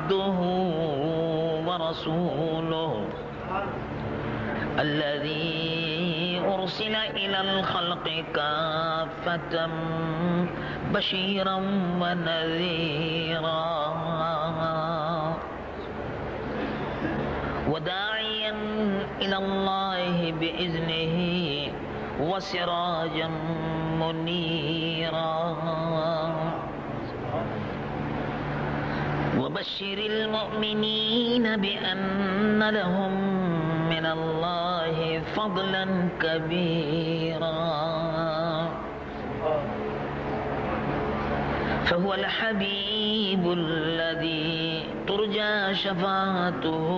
عبده ورسوله الذي أرسل إلى الخلق كافة بشيرا ونذيرا وداعيا إلى الله بإذنه وسراجا منيرا وبشر المؤمنين بأن لهم من الله فضلا كبيرا فهو الحبيب الذي ترجى شفاعته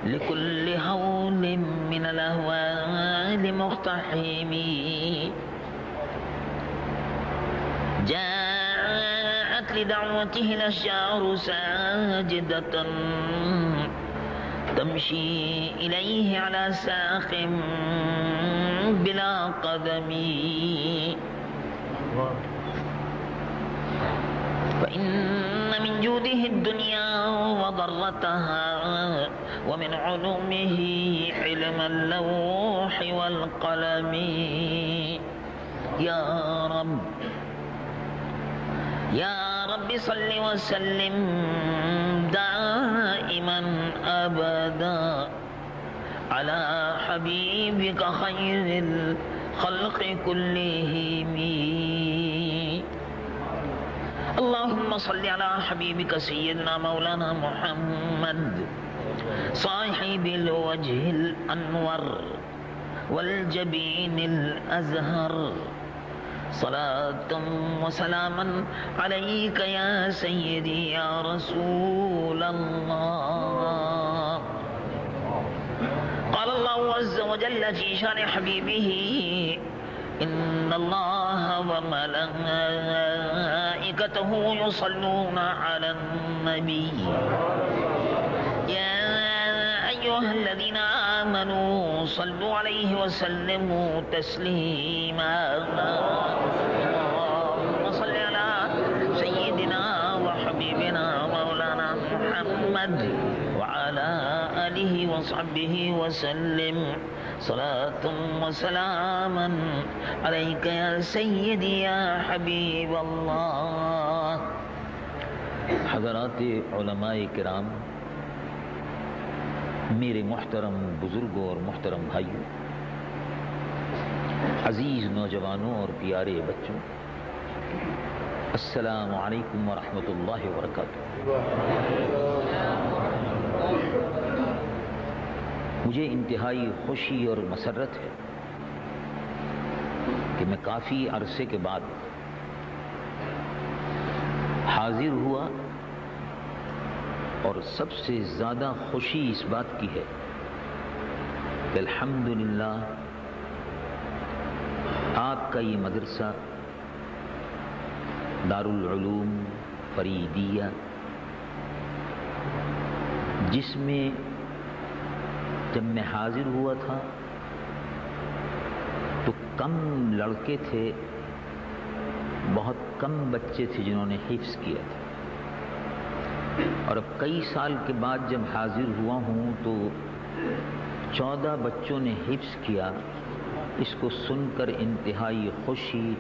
لكل هول من الأهوال مقتحم جاءت لدعوته الأشجار ساجدة تمشي إليه على ساق بلا قدم فإن من جوده الدنيا وضرتها ومن علومه علم اللوح والقلم يا رب صل وسلم دائما أبدا على حبيبك خير الخلق كلهم اللهم صل على حبيبك سيدنا مولانا محمد صاحب الوجه الأنور والجبين الأزهر صلاة وسلاما عليك يا سيدي يا رسول الله قال الله عز وجل في شان حبيبه إن الله وملائكته يصلون على النبي يا أيها الذين آمنوا صلوا عليه وسلموا تسليما اللهم صل على سيدنا وحبيبنا مولانا محمد وعلى آله وصحبه وسلم صلاة وسلاما عليك يا سيدي يا حبيب الله حضرات علماء کرام، میرے محترم بزرگوں اور محترم بھائیوں، عزیز نوجوانوں اور پیارے بچوں، السلام علیکم ورحمۃ اللہ وبرکاتہ۔ مجھے انتہائی خوشی اور مسرت ہے کہ میں کافی عرصے کے بعد حاضر ہوا، اور سب سے زیادہ خوشی اس بات کی ہے کہ الحمدللہ آپ کا یہ مدرسہ دارالعلوم فریدیہ، جس میں جب میں حاضر ہوا تھا تو کم لڑکے تھے، بہت کم بچے تھے جنہوں نے حفظ کیا تھا، اور اب کئی سال کے بعد جب حاضر ہوا ہوں تو 14 بچوں نے حفظ کیا۔ اس کو سن کر انتہائی خوشی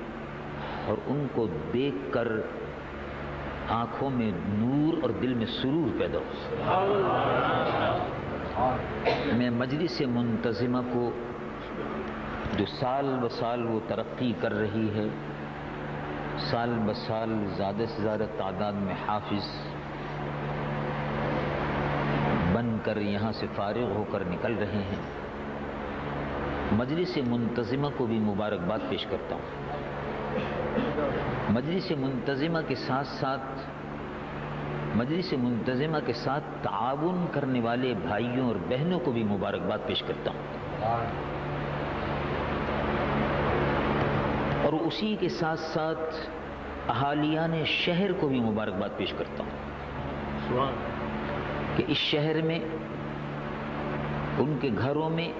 اور ان کو دیکھ کر آنکھوں میں نور اور دل میں سرور پیدا ہوا۔ میں مجلس منتظمہ کو، جو سال بسال وہ ترقی کر رہی ہے، سال بسال زیادہ سے زیادہ تعداد میں حافظ بن کر یہاں سے فارغ ہو کر نکل رہے ہیں، مجلس منتظمہ کو بھی مبارکباد پیش کرتا ہوں۔ مجلس منتظمہ کے ساتھ تعاون کرنے والے بھائیوں اور بہنوں کو بھی مبارکباد پیش کرتا ہوں، اور اسی کے ساتھ ساتھ اہالیان شہر کو بھی مبارکباد پیش کرتا ہوں کہ اس شہر میں ان کے گھروں میں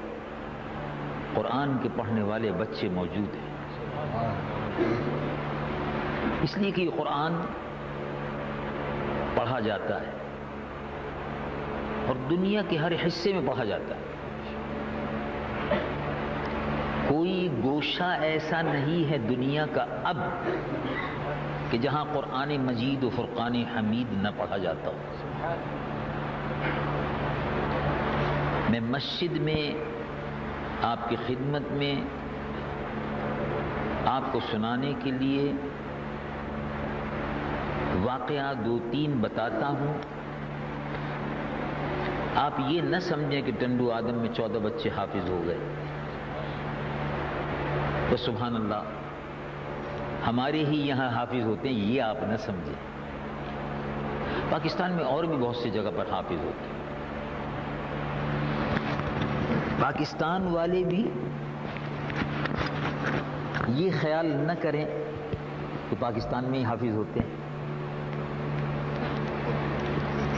قرآن کے پڑھنے والے بچے موجود ہیں، اس لیے کہ قرآن پڑھا جاتا ہے، اور دنیا کے ہر حصے میں پڑھا جاتا ہے. کوئی گوشہ ایسا نہیں ہے دنیا کا اب کہ جہاں قرآن مجید و فرقان حمید نہ پڑھا جاتا ہو. میں مسجد میں آپ کی خدمت میں آپ کو سنانے کے لیے واقعہ 2-3 بتاتا ہوں. آپ یہ نہ سمجھیں کہ ٹنڈو آدم میں 14 بچے حافظ ہو گئے تو سبحان اللہ ہمارے ہی یہاں حافظ ہوتے ہیں، یہ آپ نہ سمجھیں. پاکستان میں اور بھی بہت سی جگہ پر حافظ ہوتے ہیں. پاکستان والے بھی یہ خیال نہ کریں کہ پاکستان میں ہی حافظ ہوتے ہیں.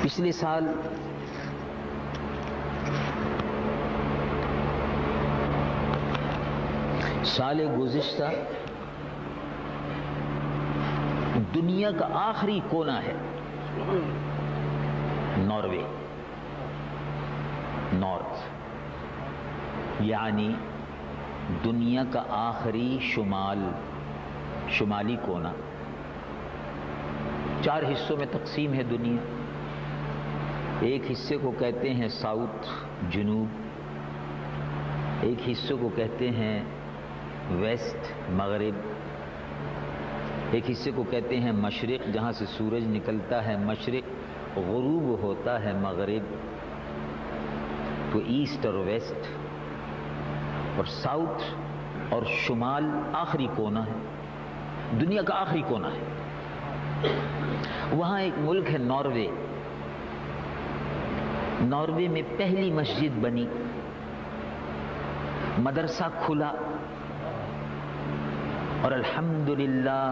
پچھلے سال گزشتہ دنیا کا آخری کونا ہے ناروے، نارتھ، یعنی دنیا کا آخری شمالی کونا. 4 حصوں میں تقسیم ہے دنیا. ایک حصے کو کہتے ہیں ساؤتھ، جنوب. ایک حصے کو کہتے ہیں ویسٹ، مغرب. ایک حصے کو کہتے ہیں مشرق، جہاں سے سورج نکلتا ہے مشرق، غروب ہوتا ہے مغرب. تو ایسٹ اور ویسٹ اور ساؤتھ اور شمال آخری کونا ہے، دنیا کا آخری کونا ہے. وہاں ایک ملک ہے ناروے. ناروے میں پہلی مسجد بنی، مدرسہ کھلا، اور الحمدللہ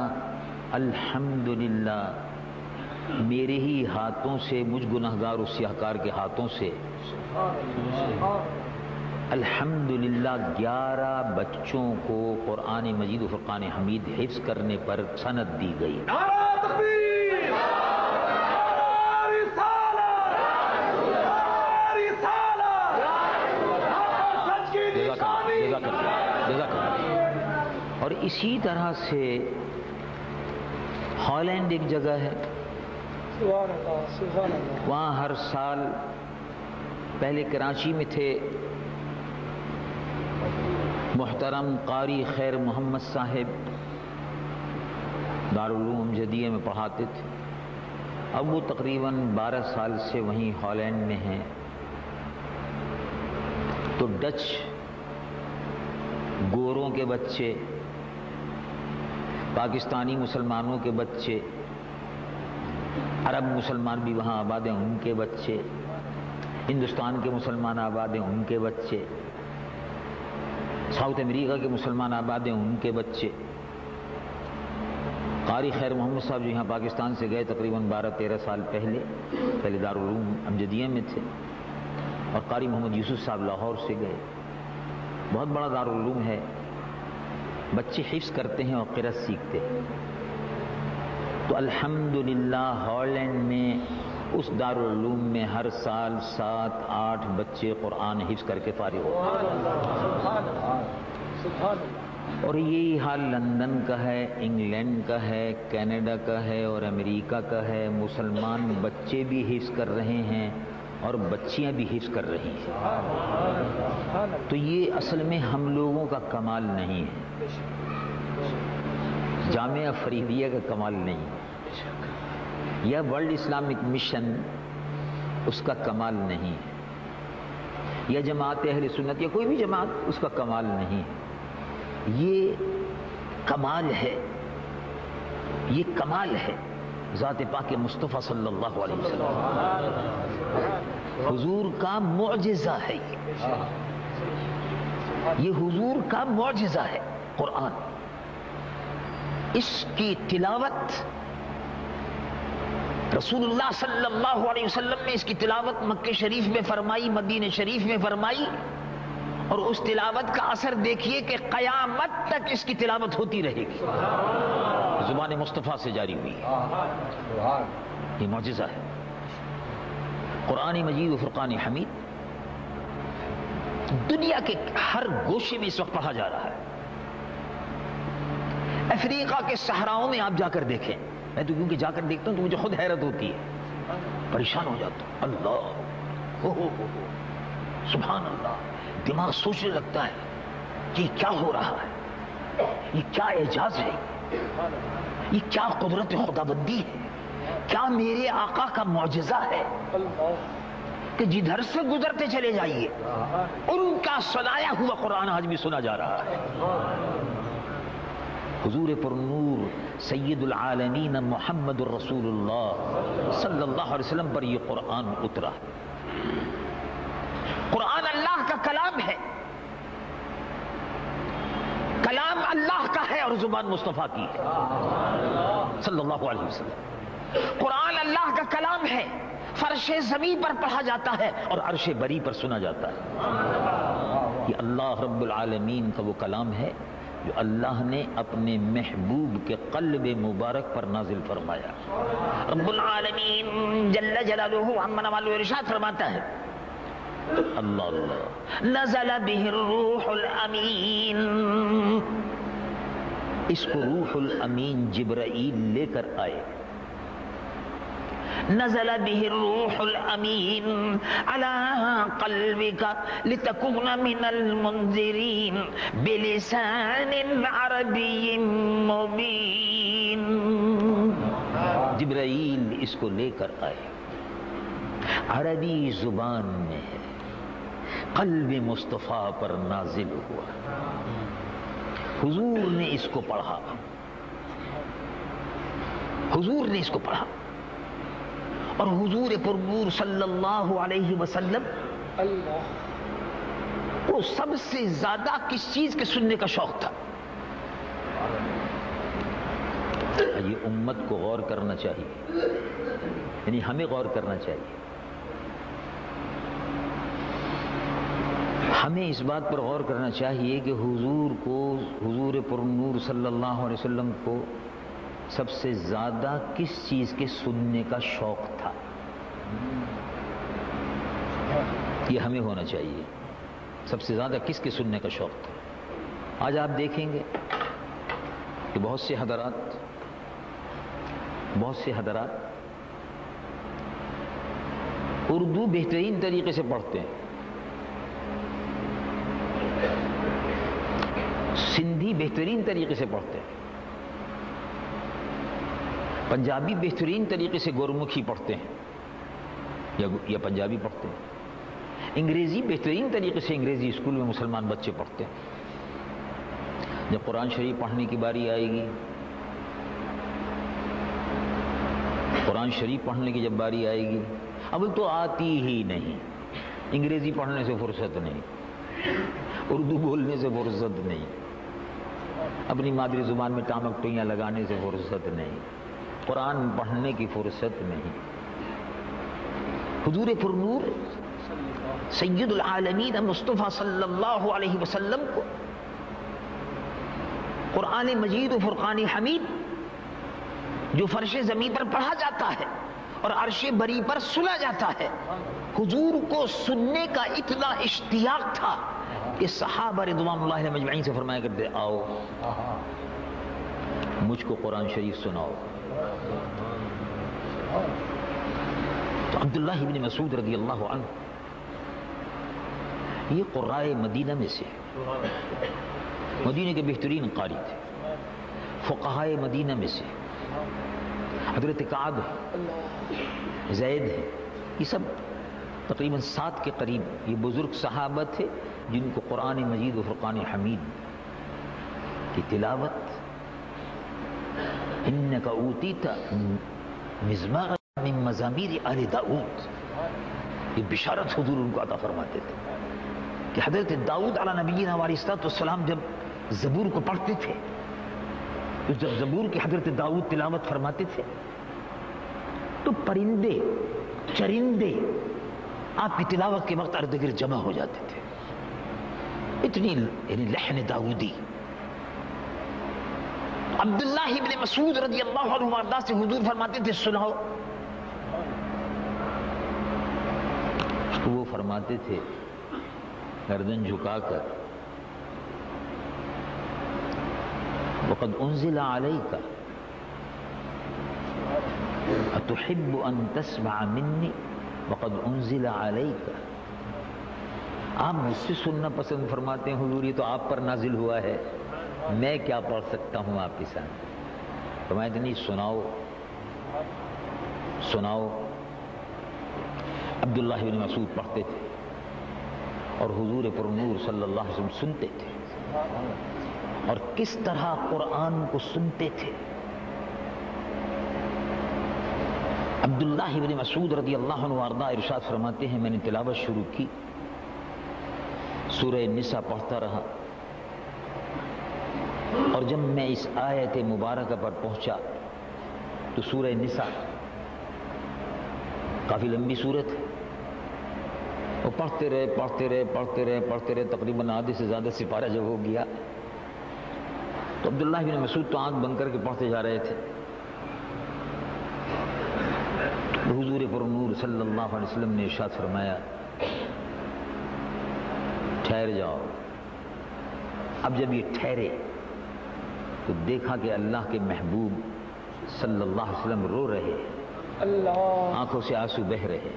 میرے ہی ہاتھوں سے، مجھ گنہگار و سیاہکار کے ہاتھوں سے الحمدللہ 11 بچوں کو قرآن مجید و فرقان حمید حفظ کرنے پر سند دی گئی. اور اسی طرح سے ہالینڈ ایک جگہ ہے، وہاں ہر سال، پہلے کراچی میں تھے محترم قاری خیر محمد صاحب، دارالعلوم امجدیہ میں پڑھاتے تھے. اب وہ تقریباً 12 سال سے وہیں ہالینڈ میں ہیں. تو ڈچ گوروں کے بچے، پاکستانی مسلمانوں کے بچے، عرب مسلمان بھی وہاں آباد ہیں، ان کے بچے، ہندوستان کے مسلمان آباد ہیں، ان کے بچے، ساؤتھ امریکہ کے مسلمان آباد ہیں، ان کے بچے. قاری خیر محمد صاحب جو یہاں پاکستان سے گئے تقریباً 12-13 سال پہلے دارالعلوم امجدیہ میں تھے. اور قاری محمد یوسف صاحب لاہور سے گئے. بہت بڑا دارالعلوم ہے، بچے حفظ کرتے ہیں اور قرأت سیکھتے ہیں. تو الحمدللہ ہالینڈ میں اس دارالعلوم میں ہر سال 7-8 بچے قرآن حفظ کر کے فارغ ہوتے ہیں. اور یہی حال لندن کا ہے، انگلینڈ کا ہے، کینیڈا کا ہے اور امریکہ کا ہے. مسلمان بچے بھی حفظ کر رہے ہیں اور بچیاں بھی حفظ کر رہی ہیں. تو یہ اصل میں ہم لوگوں کا کمال نہیں ہے، جامعہ فریدیہ کا کمال نہیں ہے، یا ورلڈ اسلامک مشن اس کا کمال نہیں ہے، یا جماعت اہل سنت یا کوئی بھی جماعت اس کا کمال نہیں ہے. یہ کمال ہے، یہ کمال ہے ذات پاک مصطفیٰ صلی اللہ علیہ وسلم، حضور کا معجزہ ہے. یہ حضور کا معجزہ ہے قرآن. اس کی تلاوت رسول اللہ صلی اللہ علیہ وسلم نے اس کی تلاوت مکہ شریف میں فرمائی، مدینہ شریف میں فرمائی، اور اس تلاوت کا اثر دیکھیے کہ قیامت تک اس کی تلاوت ہوتی رہے گی، زبان مصطفیٰ سے جاری ہوئی. یہ معجزہ ہے. قرآن مجید و فرقان حمید دنیا کے ہر گوشے میں اس وقت پڑھا جا رہا ہے. افریقہ کے صحراؤں میں آپ جا کر دیکھیں. میں تو کیونکہ جا کر دیکھتا ہوں تو مجھے خود حیرت ہوتی ہے, پریشان ہو جاتا ہوں. اللہ ہو سبحان اللہ. دماغ سوچنے لگتا ہے کہ یہ کیا ہو رہا ہے, یہ کیا اعجاز ہے, یہ کیا قدرت خداوندی ہے, کیا میرے آقا کا معجزہ ہے کہ جدھر سے گزرتے چلے جائیے ان کا سنایا ہوا قرآن آج بھی سنا جا رہا ہے. حضور پر نور سید العالمین محمد الرسول اللہ صلی اللہ علیہ وسلم پر یہ قرآن اترا. قرآن اللہ کا کلام ہے, کلام اللہ کا ہے اور زبان مصطفیٰ کی ہے صلی اللہ علیہ وسلم. قرآن اللہ کا کلام ہے, فرش زمین پر پڑھا جاتا ہے اور عرش بری پر سنا جاتا ہے. یہ اللہ رب العالمین کا وہ کلام ہے جو اللہ نے اپنے محبوب کے قلب مبارک پر نازل فرمایا. رب العالمین جل جلالہ عمن والو ارشاد فرماتا ہے اللہ اللہ نزل به الروح الامین. اس کو روح الامین جبرائیل لے کر آئے. نزل به الروح الامین على قلبك لتكون من المنذرین بلسان عربی مبین. جبرائیل اس کو لے کر آئے, عربی زبان میں ہے, قلب مصطفیٰ پر نازل ہوا. حضور نے اس کو پڑھا, حضور نے اس کو پڑھا اور حضور پر نور صلی اللہ علیہ وسلم کو سب سے زیادہ کس چیز کے سننے کا شوق تھا؟ یہ امت کو غور کرنا چاہیے, یعنی ہمیں غور کرنا چاہیے. ہمیں اس بات پر غور کرنا چاہیے کہ حضور کو, حضور پر نور صلی اللہ علیہ وسلم کو سب سے زیادہ کس چیز کے سننے کا شوق تھا. یہ ہمیں ہونا چاہیے, سب سے زیادہ کس کے سننے کا شوق تھا. آج آپ دیکھیں گے کہ بہت سے حضرات اردو بہترین طریقے سے پڑھتے ہیں, سندھی بہترین طریقے سے پڑھتے ہیں, پنجابی بہترین طریقے سے گورمکھی پڑھتے ہیں یا پنجابی پڑھتے ہیں, انگریزی بہترین طریقے سے انگریزی اسکول میں مسلمان بچے پڑھتے ہیں. جب قرآن شریف پڑھنے کی باری آئے گی, قرآن شریف پڑھنے کی جب باری آئے گی, اب تو آتی ہی نہیں, انگریزی پڑھنے سے فرصت نہیں, اردو بولنے سے فرصت نہیں, اپنی مادری زبان میں ٹامک ٹوئیاں لگانے سے فرصت نہیں, قرآن پڑھنے کی فرصت نہیں. حضور پر نور سید العالمین مصطفیٰ صلی اللہ علیہ وسلم کو قرآن مجید و فرقان حمید جو فرش زمین پر پڑھا جاتا ہے اور عرش بری پر سنا جاتا ہے, حضور کو سننے کا اتنا اشتیاق تھا کہ صحابہ رضوان اللہ علیہم مجمعین سے فرمایا کرتے, آؤ مجھ کو قرآن شریف سناؤ. تو عبداللہ ابن مسعود رضی اللہ عنہ یہ قرائے مدینہ میں سے, مدینہ کے بہترین قاری تھے, فقہائے مدینہ میں سے. حضرت کعب ہے, زید ہے, یہ سب تقریباً 7 کے قریب یہ بزرگ صحابہ تھے جن کو قرآن مجید و فرقان حمید کی تلاوت انک اوتیت مزمارا من مزامیر آل داؤد, یہ بشارت حضور ان کو عطا فرماتے تھے کہ حضرت داؤد علیہ نبینا علیہ السلام جب زبور کو پڑھتے تھے, تو جب زبور کی حضرت داؤد تلاوت فرماتے تھے تو پرندے چرندے آپ کی تلاوت کے وقت ارد گرد جمع ہو جاتے تھے. اتنی یعنی لحن داؤدی. عبداللہ ابن مسعود رضی اللہ عنہ وارضاہ سے حضور فرماتے تھے, سناؤ. تو وہ فرماتے تھے گردن جھکا کر وقد انزل علیک اتحب ان تسمع منی وقد انزل علیک. آپ مجھ سے سننا پسند فرماتے ہیں حضور، یہ تو آپ پر نازل ہوا ہے، میں کیا پڑھ سکتا ہوں آپ کے سامنے. فرمایا کہ نہیں، سناؤ سناؤ. عبداللہ بن مسعود پڑھتے تھے اور حضور پر نور صلی اللہ علیہ وسلم سنتے تھے، اور کس طرح قرآن کو سنتے تھے. عبداللہ بن مسعود رضی اللہ عنہ وارضہ ارشاد فرماتے ہیں، میں نے تلاوت شروع کی، سورہ نساء پڑھتا رہا، اور جب میں اس آیت مبارکہ پر پہنچا تو سورہ نساء کافی لمبی سورت ہے، وہ پڑھتے رہے تقریباً آدھے سے زیادہ سپارہ جب ہو گیا تو عبداللہ بن مسعود تو آنکھ بند کر کے پڑھتے جا رہے تھے. حضور پر نور صلی اللہ علیہ وسلم نے ارشاد فرمایا ٹھہر جاؤ. اب جب یہ ٹھہرے تو دیکھا کہ اللہ کے محبوب صلی اللہ علیہ وسلم رو رہے، آنکھوں سے آنسو بہہ رہے.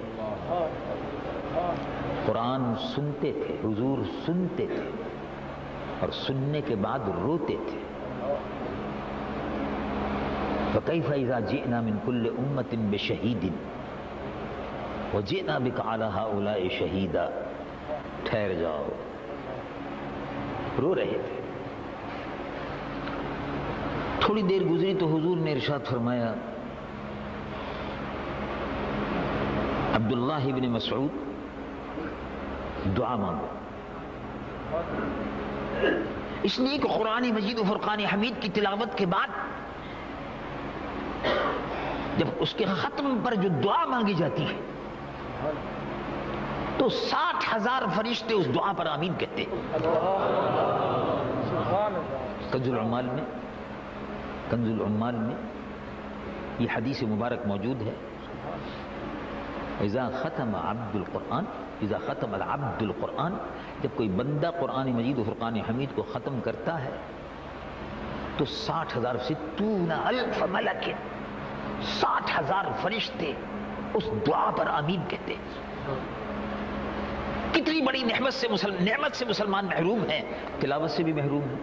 قرآن سنتے تھے، حضور سنتے تھے، اور سننے کے بعد روتے تھے. فَكَيْفَ إِذَا جِئْنَا مِنْ كُلِّ أُمَّةٍ بِشَهِيدٍ وَجِئْنَا بِكَ عَلَى هَؤُلَاءِ شَهِيدًا. ٹھہر جاؤ. رو رہے تھے. تھوڑی دیر گزری تو حضور نے ارشاد فرمایا عبداللہ بن مسعود دعا مانگو. اس لیے کہ قرآن مجید و فرقان حمید کی تلاوت کے بعد جب اس کے ختم پر جو دعا مانگی جاتی ہے تو 60,000 فرشتے اس دعا پر آمین کہتے ہیں. کنز العمال میں یہ حدیث مبارک موجود ہے. اذا ختم العبد القرآن، جب کوئی بندہ قرآن مجید و فرقان حمید کو ختم کرتا ہے تو 60,000 60,000 ملک، 60,000 فرشتے اس دعا پر آمین کہتے ہیں. کتنی بڑی نعمت سے مسلمان محروم ہیں، تلاوت سے بھی محروم ہیں.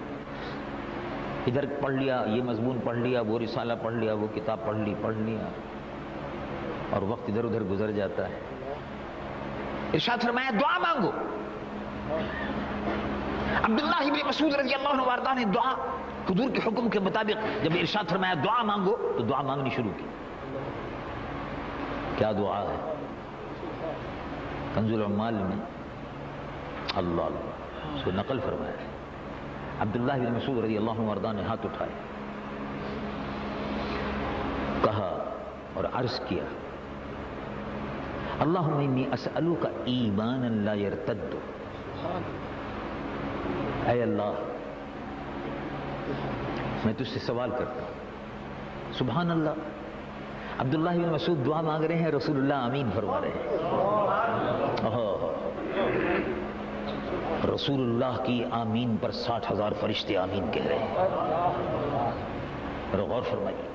ادھر پڑھ لیا، یہ مضمون پڑھ لیا، وہ رسالہ پڑھ لیا، وہ کتاب پڑھ لیا، اور وقت ادھر ادھر گزر جاتا ہے. ارشاد فرمایا دعا مانگو. عبداللہ بن مسعود رضی اللہ عنہ وارضہ نے دعا حضور کے حکم کے مطابق جب ارشاد فرمایا دعا مانگو تو دعا مانگنی شروع کی. کیا دعا ہے؟ کنز العمال میں اللہ اس کو نقل فرمایا. عبداللہ بن مسعود رضی اللہ عنہ وارضہ نے ہاتھ اٹھائے، کہا اور عرض کیا اللہم انی اسألوک ایمانا لا یرتد. اے اللہ میں تجھ سے سوال کرتا ہوں. سبحان اللہ، عبداللہ بن مسعود دعا مانگ رہے ہیں، رسول اللہ آمین فرما رہے ہیں. رسول اللہ کی آمین پر 60,000 فرشتے آمین کہہ رہے ہیں. اور غور فرمائیے،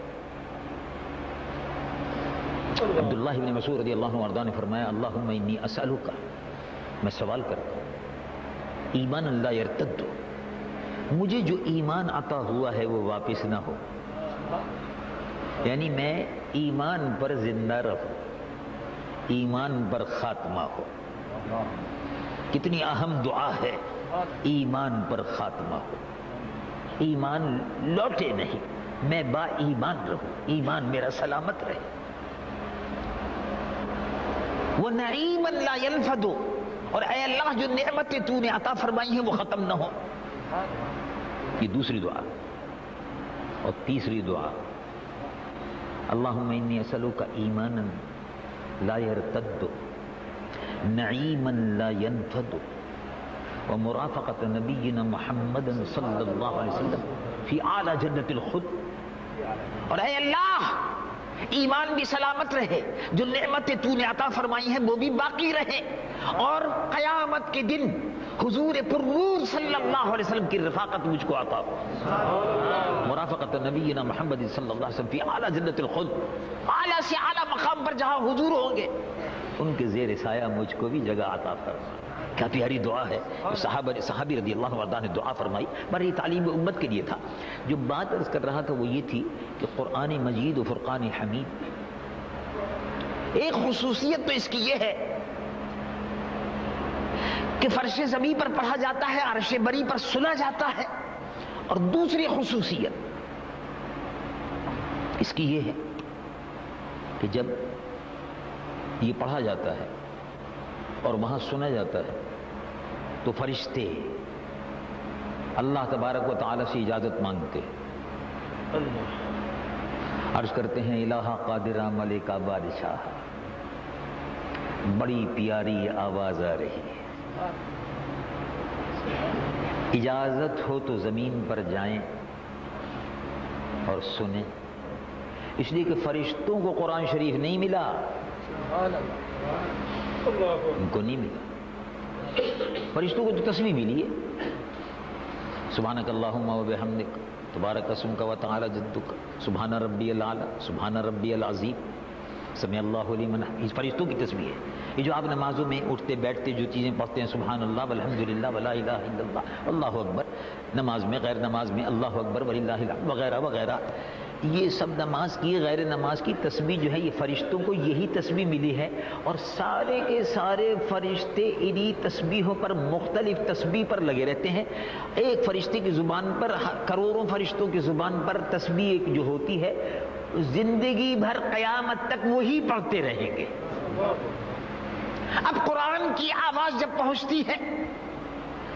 عبداللہ بن مسعود رضی اللہ عنہ نے فرمایا اللہم انی اسألوک، میں سوال کرتا ہوں ایمان لا یرتد، مجھے جو ایمان عطا ہوا ہے وہ واپس نہ ہو، یعنی میں ایمان پر زندہ رہوں، ایمان پر خاتمہ ہو. کتنی اہم دعا ہے، ایمان پر خاتمہ ہو، ایمان لوٹے نہیں، میں با ایمان رہوں، ایمان میرا سلامت رہے. وَنَعِيمًا لَا يَنْفَدُ، اور اے اللہ جو نعمتیں تو نے عطا فرمائی ہیں وہ ختم نہ ہو. یہ دوسری دعا. اور تیسری دعا اللہم انی اسألوک ایمانا لا یرتد نعیما لا ینفد ومرافقت نبینا محمد صلی اللہ علیہ وسلم فی اعلی جنت الخلد. اور اے اللہ ایمان بھی سلامت رہے، جو نعمتیں تو نے عطا فرمائی ہیں وہ بھی باقی رہے، اور قیامت کے دن حضور پر نور صلی اللہ علیہ وسلم کی رفاقت مجھ کو عطا ہو، مرافقت نبینا محمد صلی اللہ علیہ وسلم فی اعلی جنت الخلد، اعلیٰ سے اعلیٰ مقام پر جہاں حضور ہوں گے ان کے زیر سایہ مجھ کو بھی جگہ عطا فرما۔ کیا پیاری دعا ہے، صحابی رضی اللہ عنہ نے دعا فرمائی، پر یہ تعلیم امت کے لیے تھا۔ جو بات عرض کر رہا تھا وہ یہ تھی کہ قرآن مجید و فرقان حمید ایک خصوصیت تو اس کی یہ ہے کہ فرش زمین پر پڑھا جاتا ہے، عرش بری پر سنا جاتا ہے، اور دوسری خصوصیت اس کی یہ ہے کہ جب یہ پڑھا جاتا ہے اور وہاں سنا جاتا ہے تو فرشتے اللہ تبارک و تعالی سے اجازت مانگتے، عرض کرتے ہیں الہ قادرہ ملکہ بادشاہ، بڑی پیاری آواز آ رہی ہے، اجازت ہو تو زمین پر جائیں اور سنیں، اس لیے کہ فرشتوں کو قرآن شریف نہیں ملا، ان کو نہیں ملا۔ فرشتوں کو تو تسبیح ملی ہے، سبحانک اللہم و بحمدک تبارک اسمک و تعالی جدک سبحان ربی الاعلی سبحان ربی العظیم سمع اللہ لمن حمدہ، اس فرشتوں کی تسبیح ہے۔ یہ جو آپ نمازوں میں اٹھتے بیٹھتے جو چیزیں پڑھتے ہیں، سبحان اللہ والحمدللہ ولا الہ الا اللہ اللہ اکبر، نماز میں غیر نماز میں اللہ اکبر وللہ الحمد وغیرہ وغیرہ، یہ سب نماز کی غیر نماز کی تسبیح جو ہے یہ فرشتوں کو یہی تسبیح ملی ہے، اور سارے کے سارے فرشتے انہی تسبیحوں پر مختلف تسبیح پر لگے رہتے ہیں۔ ایک فرشتے کی زبان پر کروڑوں فرشتوں کی زبان پر تسبیح ایک جو ہوتی ہے زندگی بھر قیامت تک وہی پڑھتے رہیں گے۔ اب قرآن کی آواز جب پہنچتی ہے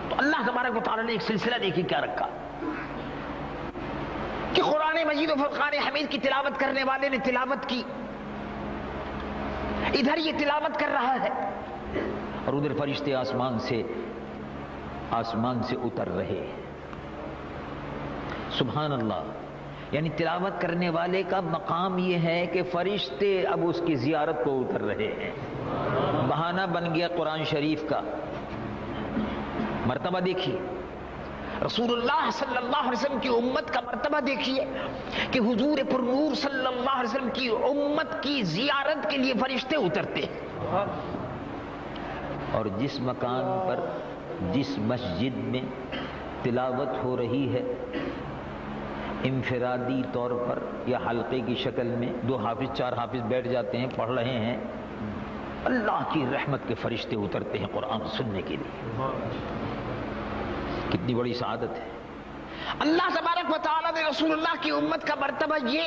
تو اللہ تبارک و تعالیٰ نے ایک سلسلہ دیکھیں کیا رکھا کہ قرآن مجید و فرقان حمید کی تلاوت کرنے والے نے تلاوت کی، ادھر یہ تلاوت کر رہا ہے اور ادھر فرشتے آسمان سے اتر رہے، سبحان اللہ۔ یعنی تلاوت کرنے والے کا مقام یہ ہے کہ فرشتے اب اس کی زیارت کو اتر رہے ہیں، بہانہ بن گیا قرآن شریف کا۔ مرتبہ دیکھیے رسول اللہ صلی اللہ علیہ وسلم کی امت کا مرتبہ دیکھیے کہ حضور پر نور صلی اللہ علیہ وسلم کی امت کی زیارت کے لیے فرشتے اترتے ہیں، اور جس مکان پر جس مسجد میں تلاوت ہو رہی ہے انفرادی طور پر یا حلقے کی شکل میں 2 حافظ 4 حافظ بیٹھ جاتے ہیں، پڑھ رہے ہیں، اللہ کی رحمت کے فرشتے اترتے ہیں قرآن سننے کے لیے۔ کتنی بڑی سعادت ہے۔ اللہ تبارک و تعالیٰ نے رسول اللہ کی امت کا مرتبہ یہ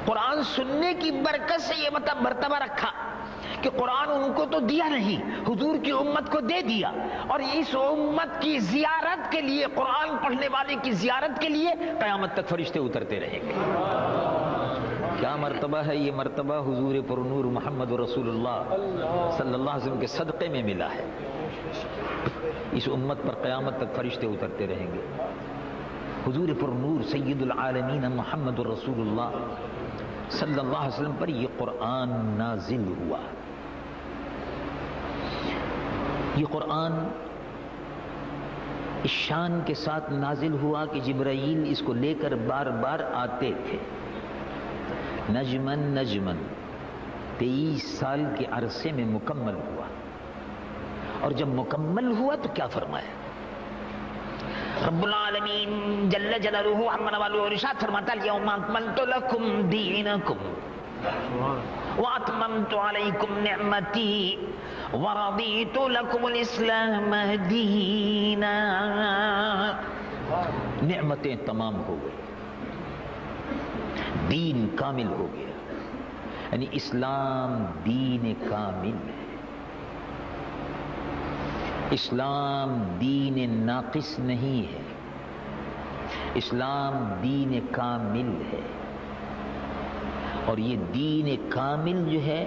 قرآن سننے کی برکت سے یہ مرتبہ رکھا کہ قرآن ان کو تو دیا نہیں، حضور کی امت کو دے دیا، اور اس امت کی زیارت کے لیے، قرآن پڑھنے والے کی زیارت کے لیے قیامت تک فرشتے اترتے رہیں گے۔ کیا مرتبہ ہے یہ مرتبہ حضور پر نور محمد رسول اللہ صلی اللہ علیہ وسلم کے صدقے میں ملا ہے۔ اس امت پر قیامت تک فرشتے اترتے رہیں گے۔ حضور پر نور سید العالمین محمد رسول اللہ صلی اللہ علیہ وسلم پر یہ قرآن نازل ہوا۔ یہ قرآن اس شان کے ساتھ نازل ہوا کہ جبرائیل اس کو لے کر بار بار آتے تھے۔ نجمن 23 سال کے عرصے میں مکمل ہوا، اور جب مکمل ہوا تو کیا فرمایا رب العالمین جل جلالہ عما والو ارشاد فرماتا اليوم اکملت لکم دینکم واتممت علیکم نعمتی ورضیت لکم الاسلام دینا۔ نعمتیں تمام ہو گئی، دین کامل ہو گیا، یعنی اسلام دین کامل ہے، اسلام دین ناقص نہیں ہے، اسلام دین کامل ہے، اور یہ دین کامل جو ہے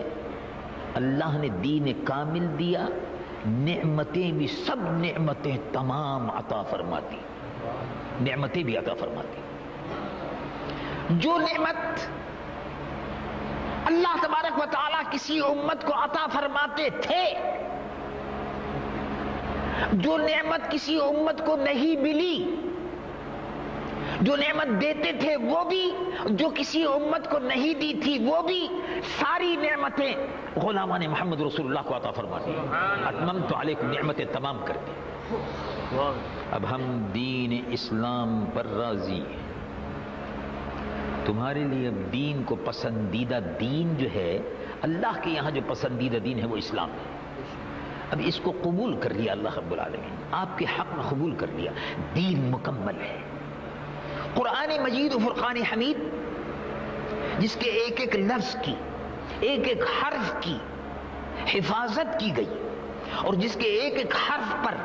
اللہ نے دین کامل دیا، نعمتیں بھی سب نعمتیں تمام عطا فرماتی، نعمتیں بھی عطا فرماتی۔ جو نعمت اللہ تبارک و تعالیٰ کسی امت کو عطا فرماتے تھے، جو نعمت کسی امت کو نہیں ملی، جو نعمت دیتے تھے وہ بھی، جو کسی امت کو نہیں دی تھی وہ بھی، ساری نعمتیں غلامان محمد رسول اللہ کو عطا فرما دی۔ اتممت علیکم نعمتیں تمام کر دی۔ اب ہم دین اسلام پر راضی ہیں۔ تمہارے لیے اب دین کو پسندیدہ دین جو ہے، اللہ کے یہاں جو پسندیدہ دین ہے وہ اسلام ہے۔ اب اس کو قبول کر لیا اللہ رب العالمین، آپ کے حق میں قبول کر لیا، دین مکمل ہے۔ قرآن مجید و فرقان حمید جس کے ایک ایک لفظ کی، ایک ایک حرف کی حفاظت کی گئی، اور جس کے ایک ایک حرف پر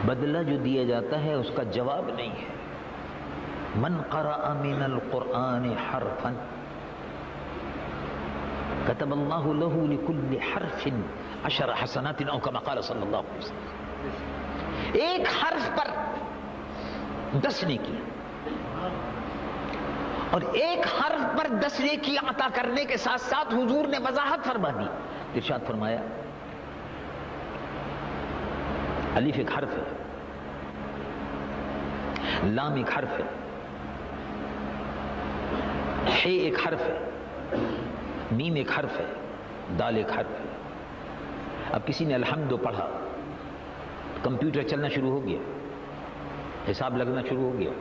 بدلہ جو دیا جاتا ہے اس کا جواب نہیں ہے۔ من قرأ من القرآن حرفا كتب اللہ له لكل حرف 10 حسنات او كما قال صلی اللہ علیہ وسلم۔ ایک حرف پر 10 نیکی، اور ایک حرف پر 10 نیکی عطا کرنے کے ساتھ ساتھ حضور نے وضاحت فرما دی، ارشاد فرمایا الف ایک حرف ہے، لام ایک حرف ہے، ح ایک حرف ہے، میم ایک حرف ہے، دال ایک حرف ہے۔ اب کسی نے الحمد پڑھا، کمپیوٹر چلنا شروع ہو گیا، حساب لگنا شروع ہو گیا،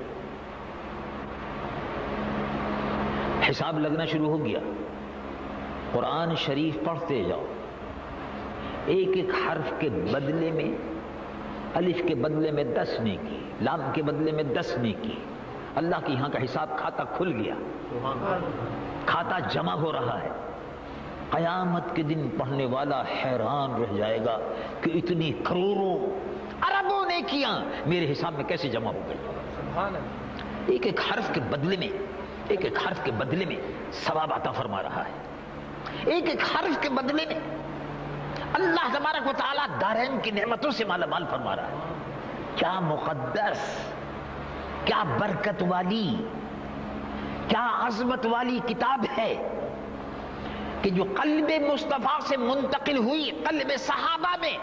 حساب لگنا شروع ہو گیا۔ قرآن شریف پڑھتے جاؤ، ایک ایک حرف کے بدلے میں، الف کے بدلے میں 10 نیکی، لام کے بدلے میں 10 نیکی۔ اللہ کے یہاں کا حساب کھاتا کھل گیا، کھاتا جمع ہو رہا ہے۔ قیامت کے دن پڑھنے والا حیران رہ جائے گا کہ اتنی کروڑوں اربوں نیکیاں میرے حساب میں کیسے جمع ہو گئی۔ ایک ایک حرف کے بدلے میں، ایک ایک حرف کے بدلے میں ثواب عطا فرما رہا ہے۔ ایک ایک حرف کے بدلے میں اللہ تبارک و تعالیٰ دارین کی نعمتوں سے مالا مال فرما رہا ہے۔ کیا مقدس، کیا برکت والی، کیا عظمت والی کتاب ہے کہ جو قلب مصطفیٰ سے منتقل ہوئی قلب صحابہ میں،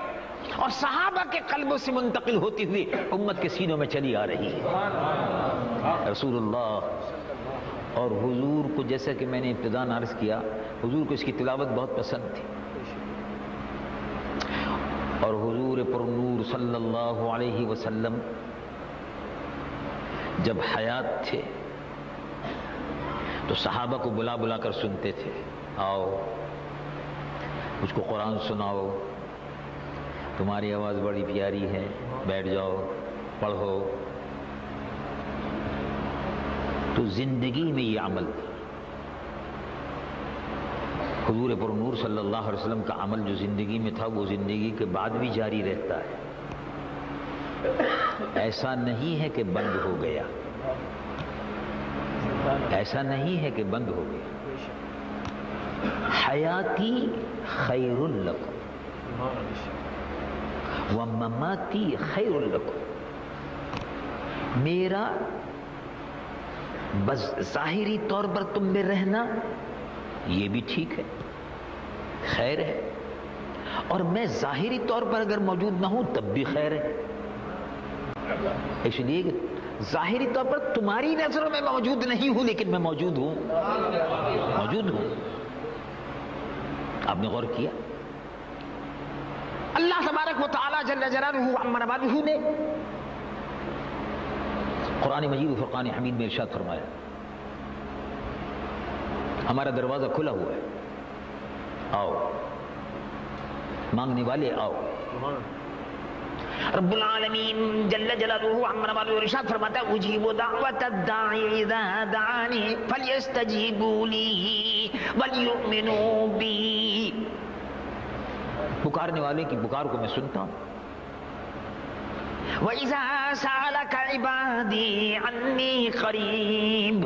اور صحابہ کے قلبوں سے منتقل ہوتی ہوئی امت کے سینوں میں چلی آ رہی ہے۔ رسول اللہ اور حضور کو، جیسا کہ میں نے ابتداء عرض کیا، حضور کو اس کی تلاوت بہت پسند تھی، اور حضور پر نور صلی اللہ علیہ وسلم جب حیات تھے تو صحابہ کو بلا بلا کر سنتے تھے، آؤ مجھ کو قرآن سناؤ، تمہاری آواز بڑی پیاری ہے، بیٹھ جاؤ پڑھو۔ تو زندگی میں یہ عمل تھا۔ حضور پر نور صلی اللہ علیہ وسلم کا عمل جو زندگی میں تھا وہ زندگی کے بعد بھی جاری رہتا ہے، ایسا نہیں ہے کہ بند ہو گیا، ایسا نہیں ہے کہ بند ہو گیا۔ حیاتی خیر لکم ومماتی خیر لکم، میرا بس ظاہری طور پر تم میں رہنا یہ بھی ٹھیک ہے، خیر ہے، اور میں ظاہری طور پر اگر موجود نہ ہوں تب بھی خیر ہے، اس لیے کہ ظاہری طور پر تمہاری نظروں میں موجود نہیں ہوں لیکن میں موجود ہوں، موجود ہوں۔ آپ نے غور کیا؟ اللہ تبارک و تعالی جل جلالہ عما نوالہ نے قرآن مجید و فرقان حمید میں ارشاد فرمایا، ہمارا دروازہ کھلا ہوا ہے، آؤ مانگنے والے آؤ۔ رب العالمین جل جلالہ عما نوالہ ارشاد فرماتا ہے، اجیب دعوت الداعی اذا دعانی فلیستجیبوا لی ولیؤمنوا بی، پکارنے والے کی پکار کو میں سنتا ہوں۔ وَإِذَا سَأَلَكَ عِبَادِي عَنِّي قَرِيبٌ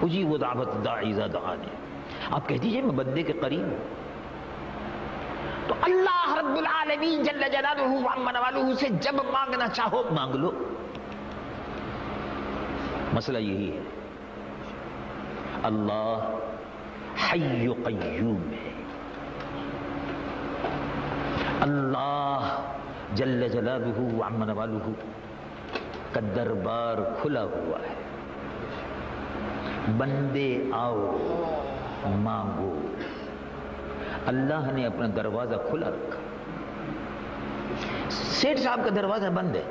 اجیب دعوت الداعی اذا دعانی، آپ کہہ دیجئے میں بندے کے قریب ہوں۔ تو اللہ رب العالمین جل جلالہ عما نوالہ سے جب مانگنا چاہو مانگ لو، مسئلہ یہی ہے۔ اللہ حی قیوم ہے، اللہ جل جلالہ وعم نوالہ کا دربار کھلا ہوا ہے، بندے آؤ مانگو، اللہ نے اپنا دروازہ کھلا رکھا۔ سیٹھ صاحب کا دروازہ بند ہے۔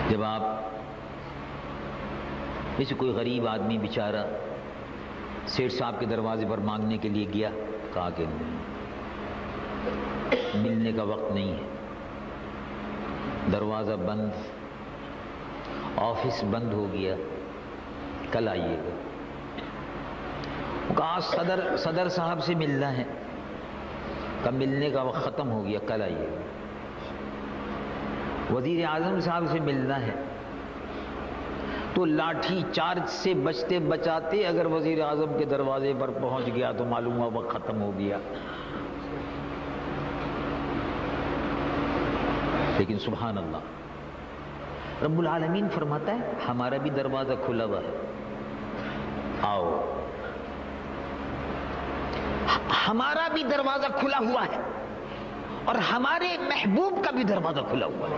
جب آپ جیسے کوئی غریب آدمی بیچارہ سیٹھ صاحب کے دروازے پر مانگنے کے لیے گیا، کہا کہ ملنے کا وقت نہیں ہے، دروازہ بند، آفس بند ہو گیا، کل آئیے گا۔ کہا صدر صاحب سے ملنا ہے، کہا ملنے کا وقت ختم ہو گیا، کل آئیے گا۔ وزیر اعظم صاحب سے ملنا ہے تو لاٹھی چارج سے بچتے بچاتے اگر وزیر اعظم کے دروازے پر پہنچ گیا تو معلوم ہوا وقت ختم ہو گیا۔ لیکن سبحان اللہ، رب العالمین فرماتا ہے ہمارا بھی دروازہ کھلا ہوا ہے، آؤ، ہمارا بھی دروازہ کھلا ہوا ہے اور ہمارے محبوب کا بھی دروازہ کھلا ہوا ہے۔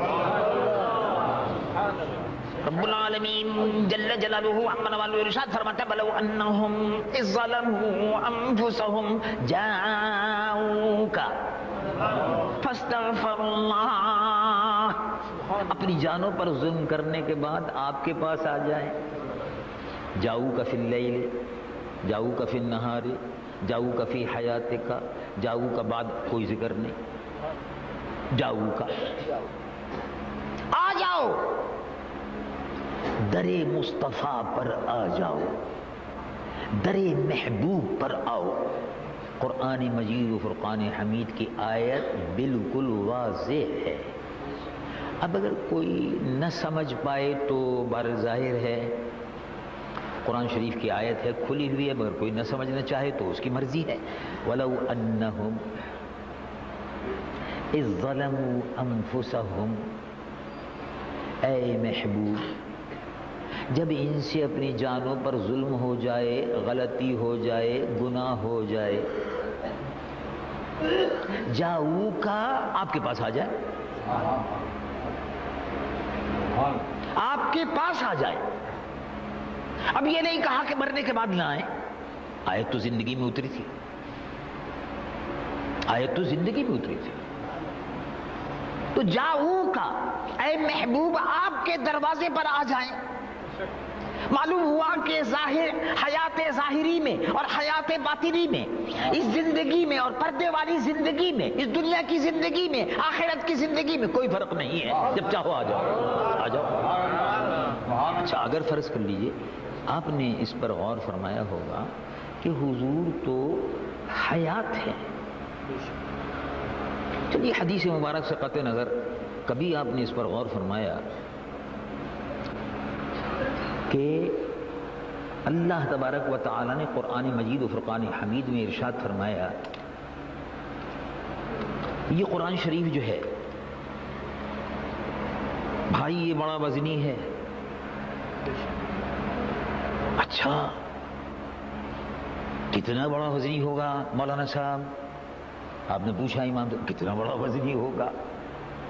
رب العالمین جل جلالہ عم نوالہ ارشاد فرماتا ہے بلو انہم اذ ظلموا انفسہم جاؤک فاستغفروا اللہ، اپنی جانوں پر ظلم کرنے کے بعد آپ کے پاس آ جائیں، جاؤک فی اللیل، جاؤک فی النہار، جاؤک فی حیاتک، جاؤک بعد کوئی ذکر نہیں، جاؤک آ جاؤ، در مصطفیٰ پر آ جاؤ، در محبوب پر آؤ۔ قرآن مجید و فرقان حمید کی آیت بالکل واضح ہے۔ اب اگر کوئی نہ سمجھ پائے تو بر ظاہر ہے قرآن شریف کی آیت ہے، کھلی ہوئی ہے، مگر کوئی نہ سمجھنا چاہے تو اس کی مرضی ہے۔ وَلَوْ أَنَّهُمْ إِذ ظَلَمُوا أَنفُسَهُمْ، اے محبوب جب ان سے اپنی جانوں پر ظلم ہو جائے، غلطی ہو جائے، گناہ ہو جائے، جاؤ کا آپ کے پاس آ جائے، آپ کے پاس آ جائے۔ اب یہ نہیں کہا کہ مرنے کے بعد نہ آئے، آیت تو زندگی میں اتری تھی، آیت تو زندگی میں اتری تھی۔ تو جاؤ کا اے محبوب آپ کے دروازے پر آ جائیں۔ معلوم ہوا کہ ظاہر حیات ظاہری میں اور حیات باطنی میں، اس زندگی میں اور پردے والی زندگی میں، اس دنیا کی زندگی میں، آخرت کی زندگی میں کوئی فرق نہیں ہے۔ جب چاہو آ جاؤ، آ جاؤ۔ اچھا اگر فرض کر لیجئے آپ نے اس پر غور فرمایا ہوگا کہ حضور تو حیات ہے، چلیے حدیث مبارک سے قطع نظر کبھی آپ نے اس پر غور فرمایا کہ اللہ تبارک و تعالی نے قرآن مجید و فرقان حمید میں ارشاد فرمایا، یہ قرآن شریف جو ہے بھائی یہ بڑا وزنی ہے۔ اچھا کتنا بڑا وزنی ہوگا مولانا صاحب؟ آپ نے پوچھا امام سے کتنا بڑا وزنی ہوگا؟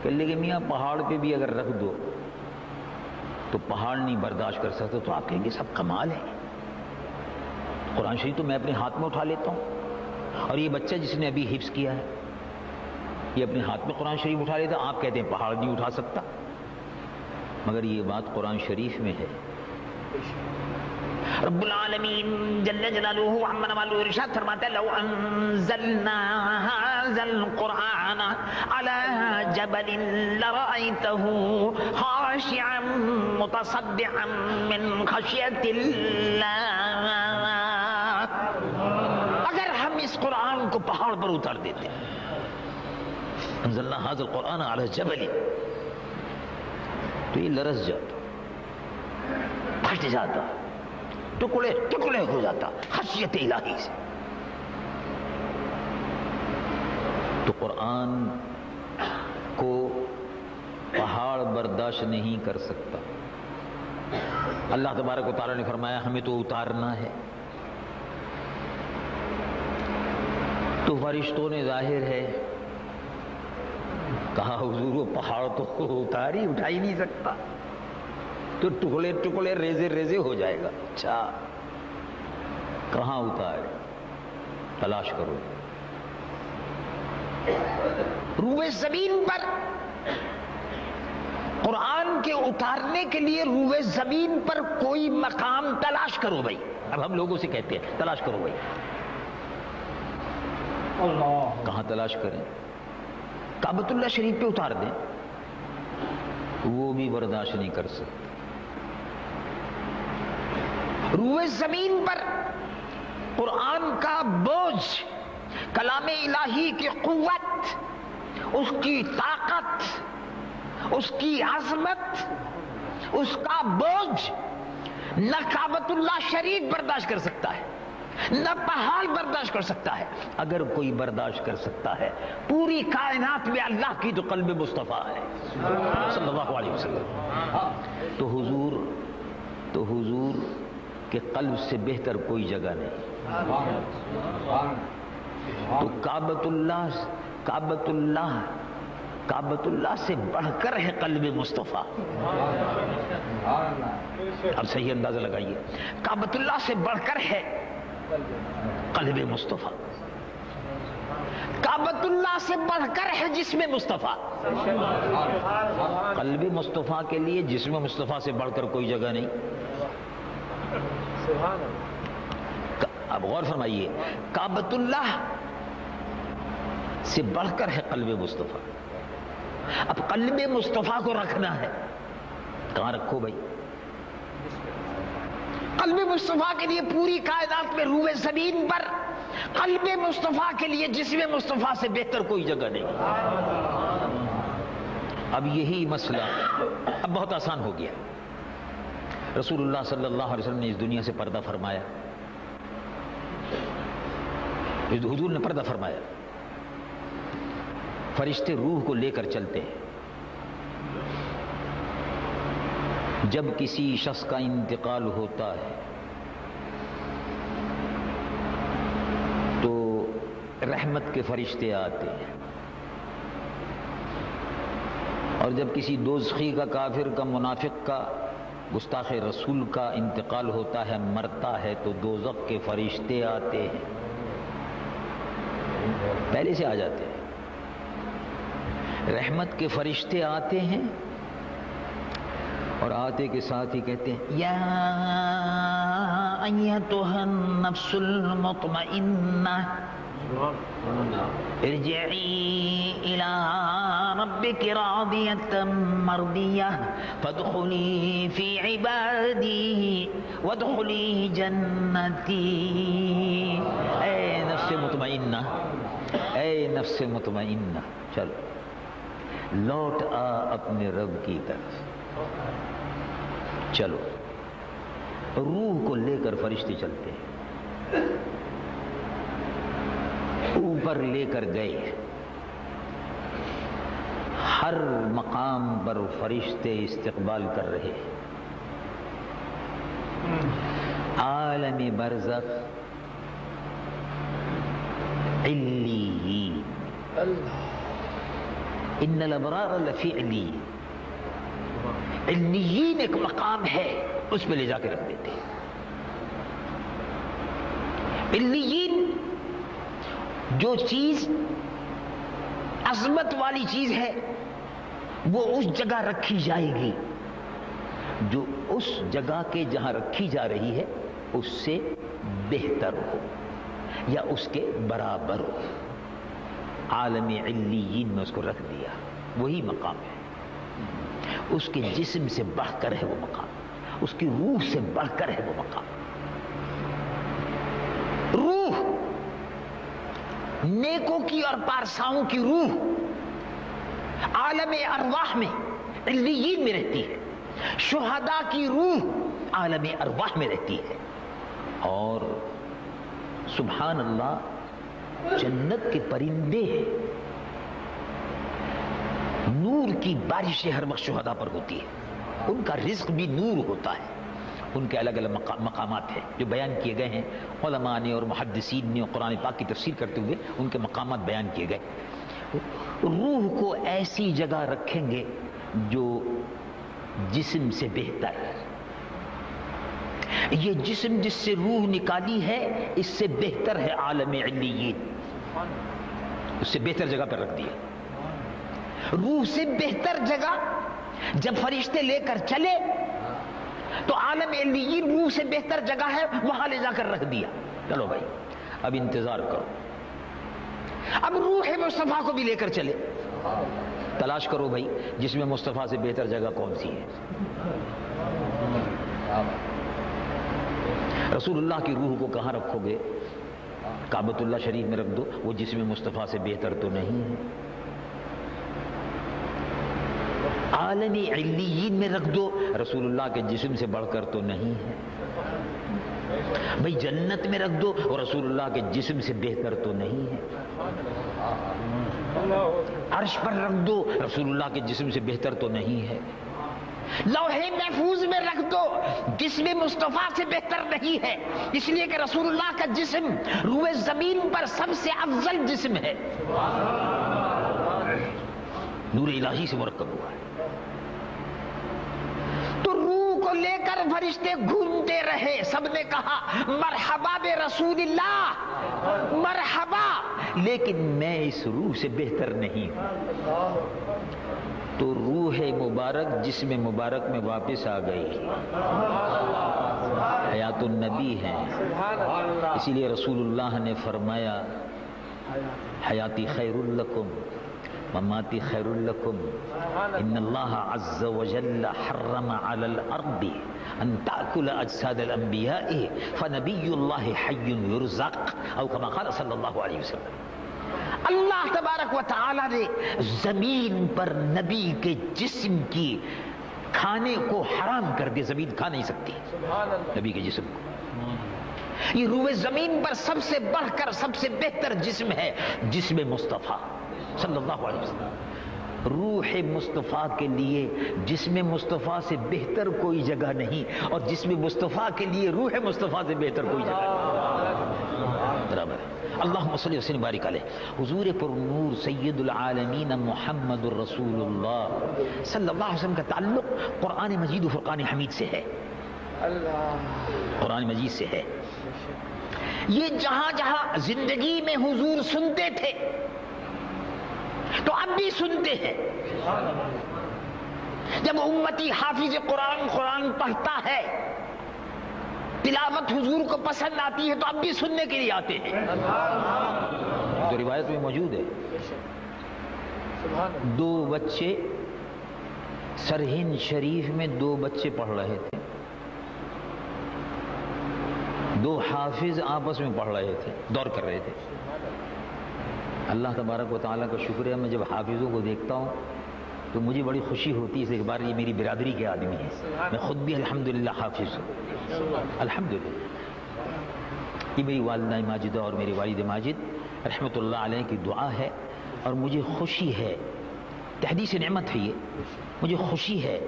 کہ لیکن میاں پہاڑ پہ بھی اگر رکھ دو تو پہاڑ نہیں برداشت کر سکتے، تو آپ کہیں گے سب کمال ہے۔ قرآن شریف تو میں اپنے ہاتھ میں اٹھا لیتا ہوں، اور یہ بچہ جس نے ابھی حفظ کیا ہے یہ اپنے ہاتھ میں قرآن شریف اٹھا لیتا، آپ کہتے ہیں پہاڑ نہیں اٹھا سکتا، مگر یہ بات قرآن شریف میں ہے۔ رب العالمین جل جلالہ عم نوالہ ارشاد فرماتا ہے لو انزلنا هذا القرآن على جبل لرأيته خاشعا متصدعا من خشیۃ اللہ، اگر ہم اس قرآن کو پہاڑ پر اتار دیتے، انزلنا هذا القرآن على جبل، تو یہ لرز جاتا، پھٹ جاتا، ٹکڑے ٹکڑے ہو جاتا خشیت الہی سے۔ تو قرآن کو پہاڑ برداشت نہیں کر سکتا، اللہ تبارک و تعالیٰ نے فرمایا ہمیں تو اتارنا ہے، تو فرشتوں نے ظاہر ہے کہا حضور وہ پہاڑ تو اٹھا ہی نہیں سکتا، تو ٹکڑے ٹکڑے ریزے ریزے ہو جائے گا۔ اچھا کہاں اتارے؟ تلاش کرو۔ روئے زمین پر قرآن کے اتارنے کے لیے روئے زمین پر کوئی مقام تلاش کرو بھائی۔ اب ہم لوگوں سے کہتے ہیں تلاش کرو بھائی، کہاں تلاش کریں؟ کعبۃ اللہ شریف پہ اتار دیں، وہ بھی برداشت نہیں کر سکتے۔ روئے زمین پر قرآن کا بوجھ، کلام الہی کی قوت، اس کی طاقت، اس کی عظمت، اس کا بوجھ نہ کعبۃ اللہ شریف برداشت کر سکتا ہے، نہ پہاڑ برداشت کر سکتا ہے۔ اگر کوئی برداشت کر سکتا ہے پوری کائنات میں اللہ کی تو قلب مصطفیٰ ہے صلی اللہ علیہ وسلم۔ تو حضور کے قلب سے بہتر کوئی جگہ نہیں۔ تو کعبۃ اللہ سے بڑھ کر ہے قلب مصطفیٰ۔ اب صحیح اندازہ لگائیے، کعبۃ اللہ سے بڑھ کر ہے قلب مصطفیٰ، کعبۃ اللہ سے بڑھ کر ہے جسم مصطفیٰ۔ قلب مصطفیٰ کے لیے جسم مصطفیٰ سے بڑھ کر کوئی جگہ نہیں۔ اب غور فرمائیے، کعبۃ اللہ سے بڑھ کر ہے قلب مصطفیٰ۔ اب قلب مصطفیٰ کو رکھنا ہے، کہاں رکھو بھائی؟ قلب مصطفیٰ کے لیے پوری کائنات میں روئے زمین پر قلب مصطفیٰ کے لیے جسم مصطفیٰ سے بہتر کوئی جگہ نہیں۔ اب یہی مسئلہ اب بہت آسان ہو گیا۔ رسول اللہ صلی اللہ علیہ وسلم نے اس دنیا سے پردہ فرمایا، حضور نے پردہ فرمایا، فرشتے روح کو لے کر چلتے ہیں۔ جب کسی شخص کا انتقال ہوتا ہے تو رحمت کے فرشتے آتے ہیں، اور جب کسی دوزخی کا، کافر کا، منافق کا، گستاخ رسول کا انتقال ہوتا ہے، مرتا ہے، تو دوزخ کے فرشتے آتے ہیں، پہلے سے آ جاتے ہیں۔ رحمت کے فرشتے آتے ہیں اور آتے کے ساتھ ہی کہتے ہیں یا ایتھا النفس المطمئنہ ارجعی الی ربک راضیۃ مرضیہ فادخلی فی عبادی وادخلی جنتی۔ اے نفس مطمئنہ، اے نفس مطمئنہ، چلو لوٹ آ اپنے رب کی طرف، چلو۔ روح کو لے کر فرشتے چلتے ہیں، اوپر لے کر گئے، ہر مقام پر فرشتے استقبال کر رہے، عالم برزخ، علیین، ان الابرار لفی علیین، علیین ایک مقام ہے، اس پہ لے جا کے رکھ دیتے ہیں۔ علیین جو چیز عظمت والی چیز ہے وہ اس جگہ رکھی جائے گی جو اس جگہ کے جہاں رکھی جا رہی ہے اس سے بہتر ہو یا اس کے برابر ہو۔ عالم علیین میں اس کو رکھ دیا، وہی مقام ہے۔ اس کے جسم سے بڑھ کر ہے وہ مقام، اس کی روح سے بڑھ کر ہے وہ مقام۔ روح نیکوں کی اور پارساؤں کی روح عالم ارواح میں علیین میں رہتی ہے، شہداء کی روح عالم ارواح میں رہتی ہے، اور سبحان اللہ جنت کے پرندے ہیں، نور کی بارشیں ہر وقت شہداء پر ہوتی ہے۔ ان کا رزق بھی نور ہوتا ہے. ان کے الگ الگ مقامات ہیں جو بیان کیے گئے ہیں علماء نے اور محدثین نے قرآن پاک کی تفسیر کرتے ہوئے ان کے مقامات بیان کیے گئے. روح کو ایسی جگہ رکھیں گے جو جسم سے بہتر ہے. یہ جسم جس سے روح نکالی ہے اس سے بہتر ہے عالم علیین، اس سے بہتر جگہ پر رکھ دیا. روح سے بہتر جگہ جب فرشتے لے کر چلے تو عالم علیین روح سے بہتر جگہ ہے، وہاں لے جا کر رکھ دیا. چلو بھائی اب انتظار کرو، اب روح مصطفیٰ کو بھی لے کر چلے. تلاش کرو بھائی جس میں مصطفیٰ سے بہتر جگہ کون سی ہے. رسول اللہ کی روح کو کہاں رکھو گے؟ کعبۃ اللہ شریف میں رکھ دو، وہ جسم مصطفیٰ سے بہتر تو نہیں ہے. عالم علیین میں رکھ دو، رسول اللہ کے جسم سے بڑھ کر تو نہیں ہے. بھئی جنت میں رکھ دو اور رسول اللہ کے جسم سے بہتر تو نہیں ہے. عرش پر رکھ دو، رسول اللہ کے جسم سے بہتر تو نہیں ہے. لوح محفوظ میں رکھ دو، جسم مصطفیٰ سے بہتر نہیں ہے، اس لیے کہ رسول اللہ کا جسم روئے زمین پر سب سے افضل جسم ہے، نور الہی سے مرکب ہوا ہے. تو روح کو لے کر فرشتے گھومتے رہے، سب نے کہا مرحبا بے رسول اللہ، مرحبا، لیکن میں اس روح سے بہتر نہیں ہوں. تو روح مبارک جسم مبارک میں واپس آ گئی. حیات النبی ہیں، اسی لیے رسول اللہ نے فرمایا حیاتی خیر لکم مماتی خیر لکم، ان اللہ عز وجل حرم علی الارض ان تأکل اجساد الانبیاء فنبی اللہ حی یرزق، او کما قال صلی اللہ علیہ وسلم. اللہ تبارک و تعالی نے زمین پر نبی کے جسم کی کھانے کو حرام کر دیا. زمین کھا نہیں سکتی نبی کے جسم کو. یہ روح زمین پر سب سے بڑھ کر سب سے بہتر جسم ہے جسم مصطفیٰ صلی اللہ علیہ وسلم. روح مصطفیٰ کے لیے جسم مصطفیٰ سے بہتر کوئی جگہ نہیں، اور جسم مصطفیٰ کے لیے روح مصطفیٰ سے بہتر کوئی جگہ نہیں. برابر ہے. اللہم صلی وسلم بارک علیہ. حضور پر نور سید العالمین محمد الرسول اللہ صلی اللہ علیہ وسلم کا تعلق قرآن مجید و فرقان حمید سے ہے. قرآن مجید سے ہے. یہ جہاں جہاں زندگی میں حضور سنتے تھے تو اب بھی سنتے ہیں. جب امتی حافظ قرآن پڑھتا ہے، تلاوت حضور کو پسند آتی ہے تو اب بھی سننے کے لیے آتے ہیں. جو روایت میں موجود ہے، 2 بچے سرہند شریف میں 2 بچے پڑھ رہے تھے، 2 حافظ آپس میں پڑھ رہے تھے، دور کر رہے تھے. اللہ تبارک و تعالیٰ کا شکر ہے، میں جب حافظوں کو دیکھتا ہوں تو مجھے بڑی خوشی ہوتی ہے. ایک بار یہ میری برادری کے آدمی ہیں، میں خود بھی الحمدللہ حافظ ہوں، الحمدللہ. یہ میری والدہ ماجدہ اور میرے والد ماجد رحمۃ اللہ علیہ کی دعا ہے، اور مجھے خوشی ہے، تحدیث نعمت ہے. یہ مجھے خوشی ہے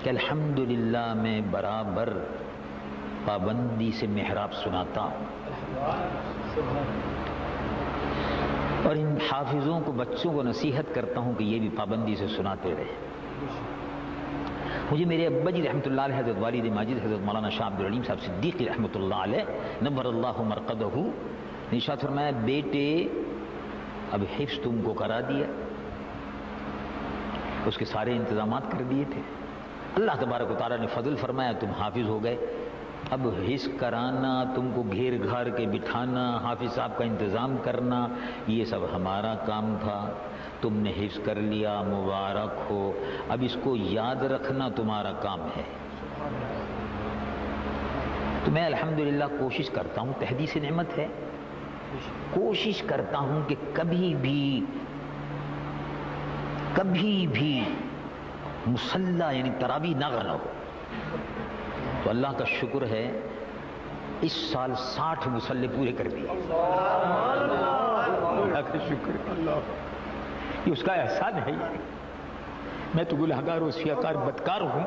کہ الحمدللہ میں برابر پابندی سے محراب سناتا ہوں، اور ان حافظوں کو بچوں کو نصیحت کرتا ہوں کہ یہ بھی پابندی سے سناتے رہے. مجھے میرے ابا جی رحمۃ اللہ علیہ حضرت والد ماجد حضرت مولانا شاہ عبد العلیم صاحب صدیقی رحمۃ اللہ علیہ نور اللہ مرقدہ نے ارشاد فرمایا، بیٹے اب حفظ تم کو کرا دیا، اس کے سارے انتظامات کر دیے تھے. اللہ تبارک و تعالیٰ نے فضل فرمایا، تم حافظ ہو گئے. اب حفظ کرانا، تم کو گھیر گھار کے بٹھانا، حافظ صاحب کا انتظام کرنا، یہ سب ہمارا کام تھا. تم نے حفظ کر لیا، مبارک ہو. اب اس کو یاد رکھنا تمہارا کام ہے. تو میں الحمدللہ کوشش کرتا ہوں، تحدیث نعمت ہے، کوشش کرتا ہوں کہ کبھی بھی مصلی یعنی تراویح نہ غنا ہو. تو اللہ کا شکر ہے اس سال 60 مصلی پورے کر دیے. اللہ کا شکر ہے، یہ اس کا احسان ہے. میں تو گنہگار و سیاکار بدکار ہوں،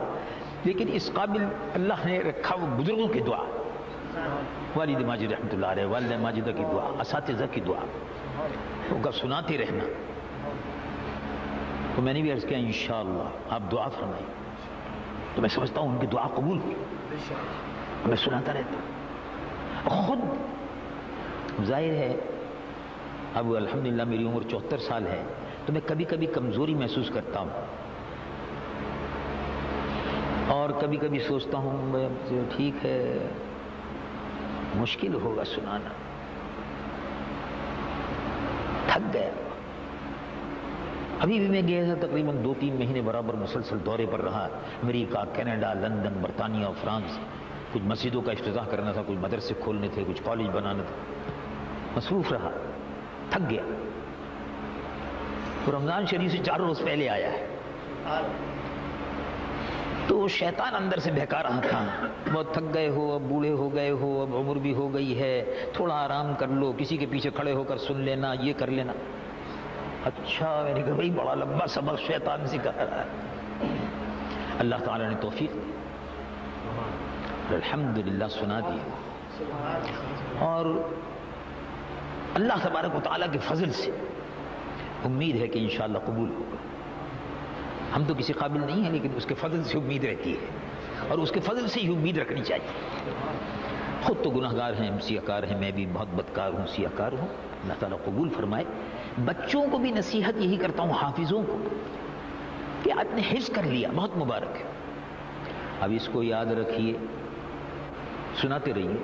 لیکن اس قابل اللہ نے رکھا وہ بزرگوں کی دعا، والد ماجد رحمۃ اللہ علیہ، والدہ ماجدہ کی دعا، اساتذہ کی دعا، ان کا سناتے رہنا. تو میں نے بھی عرض کیا انشاءاللہ آپ دعا فرمائیں. تو میں سمجھتا ہوں ان کی دعا قبول ہوئی. میں سناتا رہتا. خود ظاہر ہے اب الحمدللہ میری عمر 74 سال ہے، تو میں کبھی کبھی کمزوری محسوس کرتا ہوں، اور کبھی کبھی سوچتا ہوں ٹھیک ہے مشکل ہوگا سنانا، تھک گیا. ابھی بھی میں گیا تھا تقریباً 2-3 مہینے برابر مسلسل دورے پر رہا، امریکہ، کینیڈا، لندن، برطانیہ اور فرانس. کچھ مسجدوں کا افتتاح کرنا تھا، کچھ مدرسے کھولنے تھے، کچھ کالج بنانا تھا. مصروف رہا، تھک گیا. تو رمضان شریف سے 4 روز پہلے آیا ہے، تو شیطان اندر سے بہکا رہا تھا، بہت تھک گئے ہو، اب بوڑھے ہو گئے ہو، اب عمر بھی ہو گئی ہے، تھوڑا آرام کر لو، کسی کے پیچھے کھڑے ہو کر سن لینا، یہ کر لینا. اچھا میں نے کہا بھائی بڑا لمبا سبق شیطان سکھا رہا ہے. اللہ تعالیٰ نے توفیق دی، الحمدللہ سنا دیا. اور اللہ تبارک و تعالیٰ کے فضل سے امید ہے کہ انشاءاللہ قبول ہوگا. ہم تو کسی قابل نہیں ہیں، لیکن اس کے فضل سے امید رہتی ہے، اور اس کے فضل سے ہی امید رکھنی چاہیے. خود تو گناہ گار ہیں، سیاہ کار ہیں، میں بھی بہت بدکار ہوں، سیاہ کار ہوں. اللہ تعالیٰ قبول فرمائے. بچوں کو بھی نصیحت یہی کرتا ہوں، حافظوں کو، کہ آپ نے حفظ کر لیا، بہت مبارک ہے. اب اس کو یاد رکھیے، سناتے رہیے.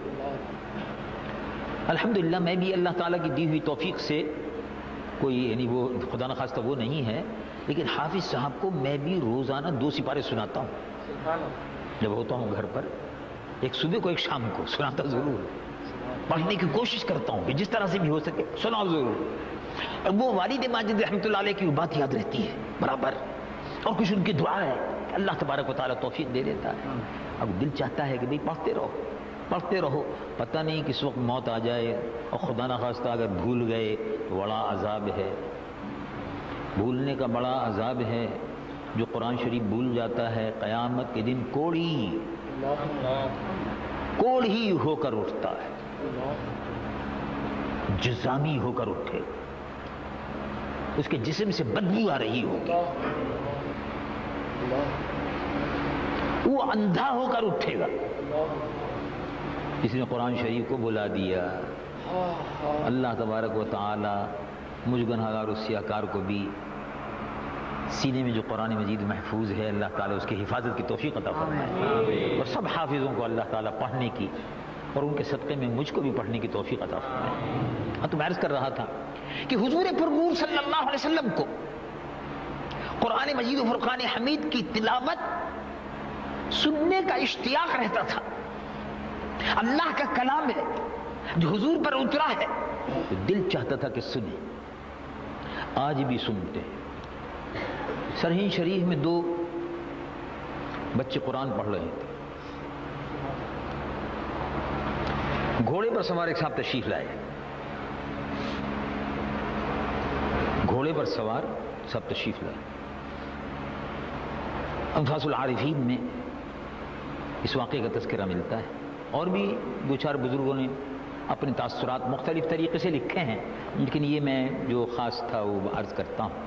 الحمدللہ میں بھی اللہ تعالیٰ کی دی ہوئی توفیق سے کوئی یعنی وہ خدا نخواستہ وہ نہیں ہے، لیکن حافظ صاحب کو میں بھی روزانہ 2 سپارے سناتا ہوں. جب ہوتا ہوں گھر پر، ایک صبح کو ایک شام کو سناتا ضرور، پڑھنے کی کوشش کرتا ہوں کہ جس طرح سے بھی ہو سکے سناؤ ضرور. اور وہ والد ماجد رحمۃ اللہ علیہ کی بات یاد رہتی ہے برابر، اور کچھ ان کی دعا ہے، اللہ تبارک و تعالیٰ توفیق دے دیتا ہے. اب دل چاہتا ہے کہ بھئی پڑھتے رہو، پڑھتے رہو، پتہ نہیں کس وقت موت آ جائے، اور خدا نخواستہ اگر بھول گئے تو بڑا عذاب ہے. بھولنے کا بڑا عذاب ہے. جو قرآن شریف بھول جاتا ہے قیامت کے دن کوڑی ہو کر اٹھتا ہے، جزامی ہو کر اٹھے، اس کے جسم سے بدبو آ رہی ہوگی، وہ اندھا ہو کر اٹھے گا. اس نے قرآن شریف کو بلا دیا. اللہ تبارک و تعالی مجھ گنہگار اور سیاہ کار کو بھی سینے میں جو قرآن مجید محفوظ ہے، اللہ تعالیٰ اس کی حفاظت کی توفیق عطا فرمائے، اور سب حافظوں کو اللہ تعالیٰ پڑھنے کی اور ان کے صدقے میں مجھ کو بھی پڑھنے کی توفیق عطا فرمائے. تو میں عرض کر رہا تھا کہ حضور پر نور صلی اللہ علیہ وسلم کو قرآن مجید و فرقان حمید کی تلاوت سننے کا اشتیاق رہتا تھا. اللہ کا کلام ہے جو حضور پر اترا ہے، تو دل چاہتا تھا کہ سنیں. آج بھی سنتے ہیں. سرہین شریف میں 2 بچے قرآن پڑھ رہے تھے. گھوڑے پر سوار ایک صاحب تشریف لائے، گھوڑے پر سوار صاحب تشریف لائے. انفاس العارفین میں اس واقعے کا تذکرہ ملتا ہے، اور بھی 2-4 بزرگوں نے اپنے تاثرات مختلف طریقے سے لکھے ہیں، لیکن یہ میں جو خاص تھا وہ عرض کرتا ہوں.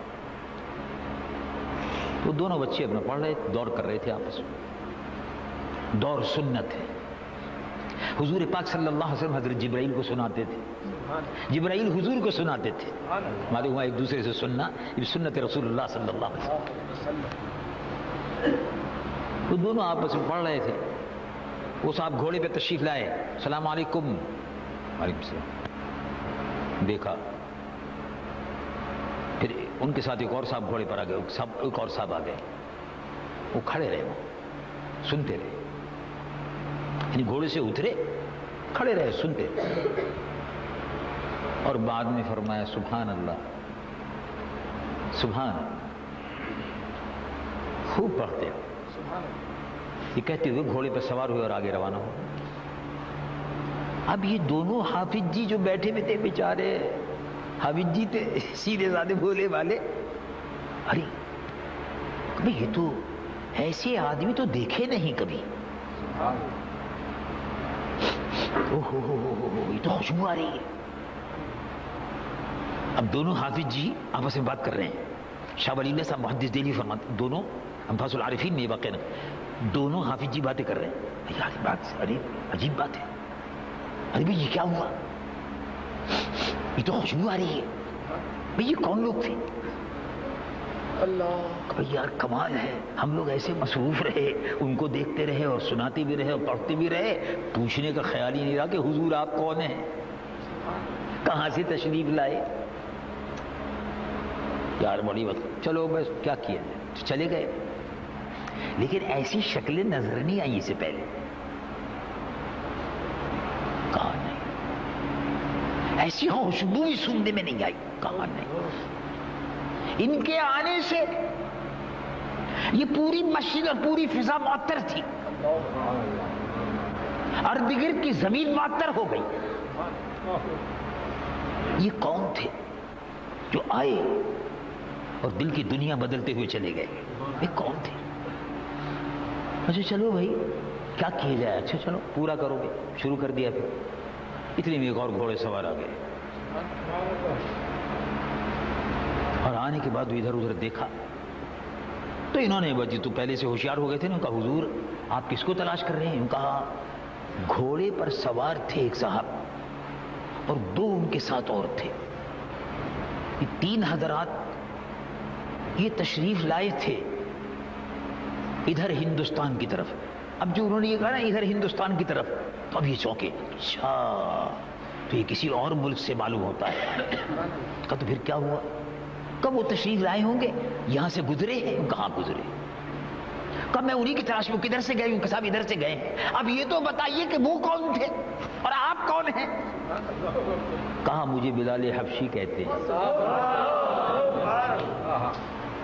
وہ دونوں بچے اپنا پڑھ رہے، دور کر رہے تھے آپس میں. دور سنت ہے. حضور پاک صلی اللہ علیہ وسلم حضرت جبرائیل کو سناتے تھے، جبرائیل حضور کو سناتے تھے. معلوم ہوا ایک دوسرے سے سننا یہ سنت رسول اللہ صلی اللہ علیہ وسلم. وہ دونوں آپس میں پڑھ رہے تھے. وہ صاحب گھوڑے پہ تشریف لائے، السلام علیکم. وعلیکم السلام. دیکھا، پھر ان کے ساتھ ایک اور صاحب گھوڑے پر آ گئے، ایک اور صاحب آ گئے. وہ کھڑے رہے، وہ سنتے رہے، یعنی گھوڑے سے اترے، کھڑے رہے، سنتے رہے. اور بعد میں فرمایا سبحان اللہ، سبحان اللہ، خوب پڑھتے ہو. یہ کہتے ہوئے گھوڑے پہ سوار ہوئے اور آگے روانہ ہو. اب یہ دونوں حافظ جی جو بیٹھے ہوئے تھے بیچارے، حافظ جی تھے سیدھے سادے بھولے والے. ارے یہ تو ایسے آدمی تو دیکھے نہیں کبھی. یہ تو خوشبو آ رہی ہے. اب دونوں حافظ جی آپس میں بات کر رہے ہیں. شاہ ولی اللہ صاحب محدث دہلوی فرماتے دونوں انفاس العارفین میں یہ واقع نا, دونوں حافظ جی باتیں کر رہے ہیں. یار بات ارے عجیب بات ہے. ارے بھائی یہ کیا ہوا؟ یہ تو خوشبو آ رہی ہے. بھائی یہ کون لوگ تھے؟ اللہ. بھائی یار کمال ہے, ہم لوگ ایسے مصروف رہے, ان کو دیکھتے رہے اور سناتے بھی رہے اور پڑھتے بھی رہے, پوچھنے کا خیال ہی نہیں رہا کہ حضور آپ کون ہیں, کہاں سے تشریف لائے. یار بڑی بات, چلو بس کیا کیا تو چلے گئے. لیکن ایسی شکلیں نظر نہیں آئی اس سے پہلے. کہا نہیں. ایسی خوشبو بھی سننے میں نہیں آئی. کہا نہیں. ان کے آنے سے یہ پوری مسجد اور پوری فضا معطر تھی, ارد گرد کی زمین معطر ہو گئی. یہ کون تھے جو آئے اور دل کی دنیا بدلتے ہوئے چلے گئے؟ یہ کون تھے؟ اچھا چلو بھائی کیا کیا جائے. اچھا چلو پورا کرو گے. شروع کر دیا. پھر اتنے میں ایک اور گھوڑے سوار آ گئے, اور آنے کے بعد ادھر ادھر دیکھا تو انہوں نے بجی تو پہلے سے ہوشیار ہو گئے تھے نا. کہا حضور آپ کس کو تلاش کر رہے ہیں؟ کہا گھوڑے پر سوار تھے ایک صاحب اور 2 ان کے ساتھ اور تھے. یہ 3 حضرات یہ تشریف لائے تھے ادھر ہندوستان کی طرف. اب جو انہوں نے یہ کہا نا ادھر ہندوستان کی طرف, تو اب یہ چونکے. اچھا تو یہ کسی اور ملک سے معلوم ہوتا ہے. کہا تو پھر کیا ہوا؟ کب وہ تشریف لائے ہوں گے؟ یہاں سے گزرے ہیں؟ کہاں گزرے؟ کب میں انہی کی تلاش میں کدھر سے گئے ہوں؟ صاحب ادھر سے گئے ہیں. اب یہ تو بتائیے کہ وہ کون تھے اور آپ کون ہیں؟ کہا مجھے بلال حبشی کہتے ہیں.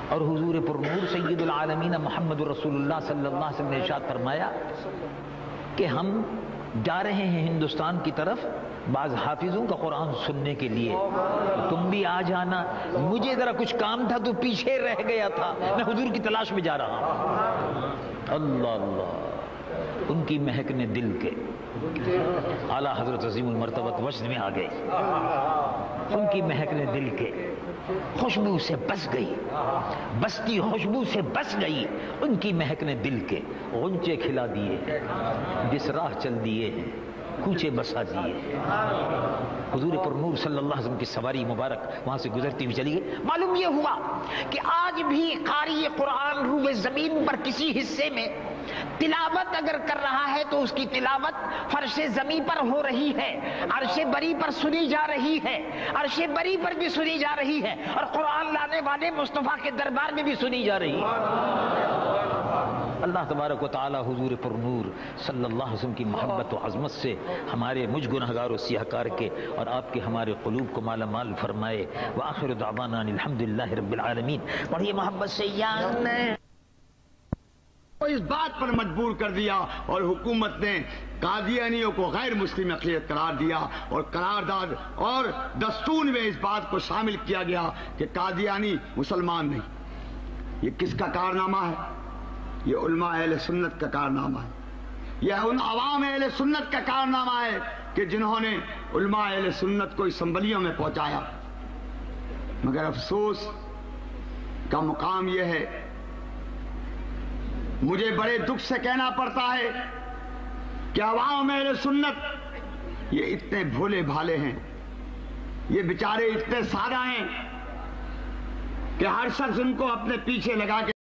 اور حضور پرنور سید العالمین محمد رسول اللہ صلی اللہ علیہ وسلم نے ارشاد فرمایا کہ ہم جا رہے ہیں ہندوستان کی طرف بعض حافظوں کا قرآن سننے کے لیے, تم بھی آ جانا. مجھے ذرا کچھ کام تھا تو پیچھے رہ گیا تھا, میں حضور کی تلاش میں جا رہا ہوں. اللہ اللہ. ان کی مہکنے دل کے اعلیٰ حضرت عظیم المرتبت وجد میں آ گئے. ان کی مہکنے دل کے خوشبو سے بس گئی, بستی خوشبو سے بس گئی. ان کی مہکنے دل کے غنچے کھلا دیے, جس راہ چل دیے ہیں کوچے بسا دیے. حضور پرنور صلی اللہ علیہ وسلم کی سواری مبارک وہاں سے گزرتی ہوئی چلی گئی. معلوم یہ ہوا کہ آج بھی قاری قرآن روئے زمین پر کسی حصے میں تلاوت اگر کر رہا ہے تو اس کی تلاوت فرش زمین پر ہو رہی ہے, عرش بری پر سنی جا رہی ہے, عرش بری پر بھی سنی جا رہی ہے, اور قرآن لانے والے مصطفیٰ کے دربار میں بھی سنی جا رہی ہے. اللہ تبارک و تعالی حضور پرنور صلی اللہ علیہ وسلم کی محبت و عظمت سے ہمارے مجھ گنہگار و سیاہکار کے اور آپ کے ہمارے قلوب کو مالا مال فرمائے. وآخر دعوانا الحمدللہ رب العالمین. پڑھیے محبت سے یا اس بات پر مجبور کر دیا اور حکومت نے قادیانیوں کو غیر مسلم عقیدت قرار دیا اور قرارداد اور دستور میں اس بات کو شامل کیا گیا کہ قادیانی مسلمان نہیں. یہ کس کا کارنامہ ہے؟ یہ علماء اہل سنت کا کارنامہ ہے. یہ ان عوام اہل سنت کا کارنامہ ہے کہ جنہوں نے علماء اہل سنت کو اسمبلیوں میں پہنچایا. مگر افسوس کا مقام یہ ہے, مجھے بڑے دکھ سے کہنا پڑتا ہے کہ عوام اہل سنت یہ اتنے بھولے بھالے ہیں, یہ بیچارے اتنے سادہ ہیں کہ ہر شخص ان کو اپنے پیچھے لگا کے